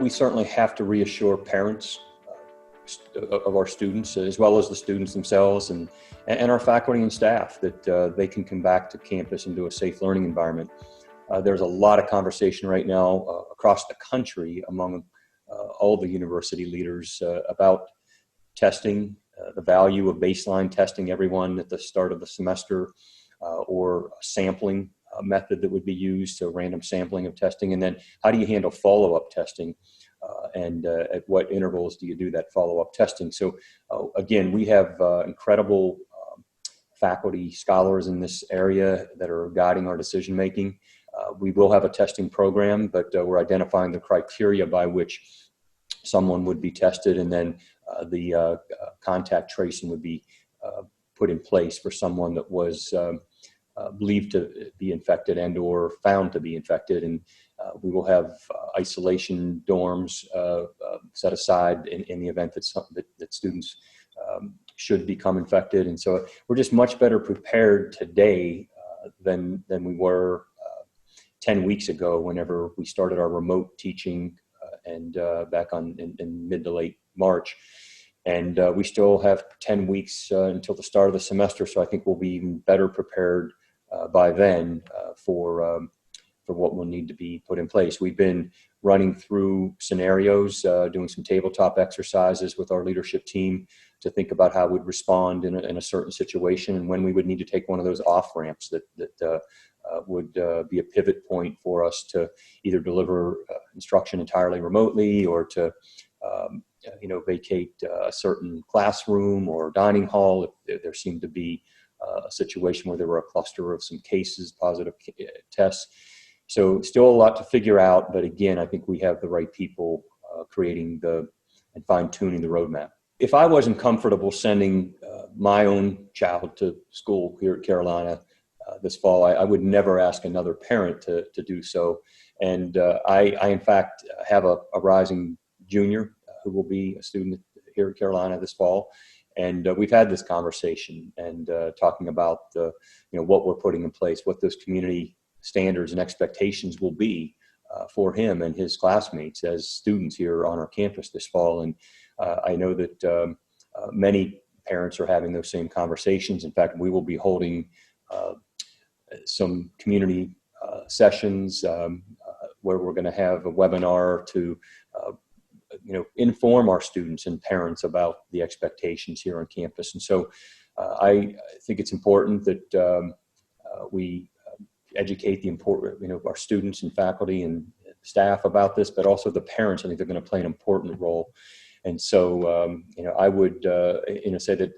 We certainly have to reassure parents of our students, as well as the students themselves and our faculty and staff, that they can come back to campus and do a safe learning environment. There's a lot of conversation right now across the country among all the university leaders about testing, the value of baseline testing everyone at the start of the semester, or a sampling method that would be used, so random sampling of testing, and then how do you handle follow-up testing, and at what intervals do you do that follow-up testing. So again, we have incredible faculty scholars in this area that are guiding our decision making. We will have a testing program, but we're identifying the criteria by which someone would be tested, and then the contact tracing would be put in place for someone that was believed to be infected and or found to be infected. And we will have isolation dorms set aside in the event that students should become infected. And so we're just much better prepared today than we were 10 weeks ago, whenever we started our remote teaching and back in mid to late March. And we still have 10 weeks until the start of the semester. So I think we'll be even better prepared by then for what will need to be put in place. We've been running through scenarios, doing some tabletop exercises with our leadership team to think about how we'd respond in a certain situation, and when we would need to take one of those off ramps that would be a pivot point for us to either deliver instruction entirely remotely, or to vacate a certain classroom or dining hall if there seemed to be a situation where there were a cluster of some cases, positive tests. So still a lot to figure out, but again, I think we have the right people creating and fine-tuning the roadmap. If I wasn't comfortable sending my own child to school here at Carolina this fall, I would never ask another parent to do so. And I in fact have a rising junior who will be a student here at Carolina this fall. And we've had this conversation and talking about what we're putting in place, what those community standards and expectations will be for him and his classmates as students here on our campus this fall. And I know that many parents are having those same conversations. In fact, we will be holding some community sessions where we're going to have a webinar to inform our students and parents about the expectations here on campus. And so I think it's important that we educate our students and faculty and staff about this, but also the parents. I think they're going to play an important role. And so I would say that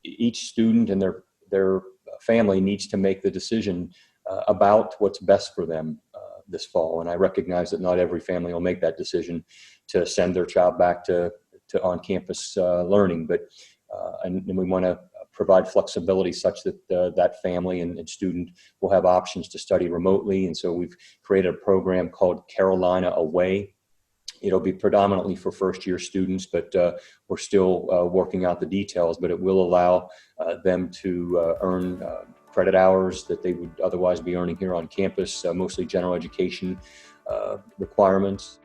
each student and their family needs to make the decision about what's best for them this fall. And I recognize that not every family will make that decision to send their child back to on-campus learning, but and we want to provide flexibility such that that family and student will have options to study remotely. And so we've created a program called Carolina Away. It'll be predominantly for first-year students, but we're still working out the details, but it will allow them to earn credit hours that they would otherwise be earning here on campus, mostly general education requirements.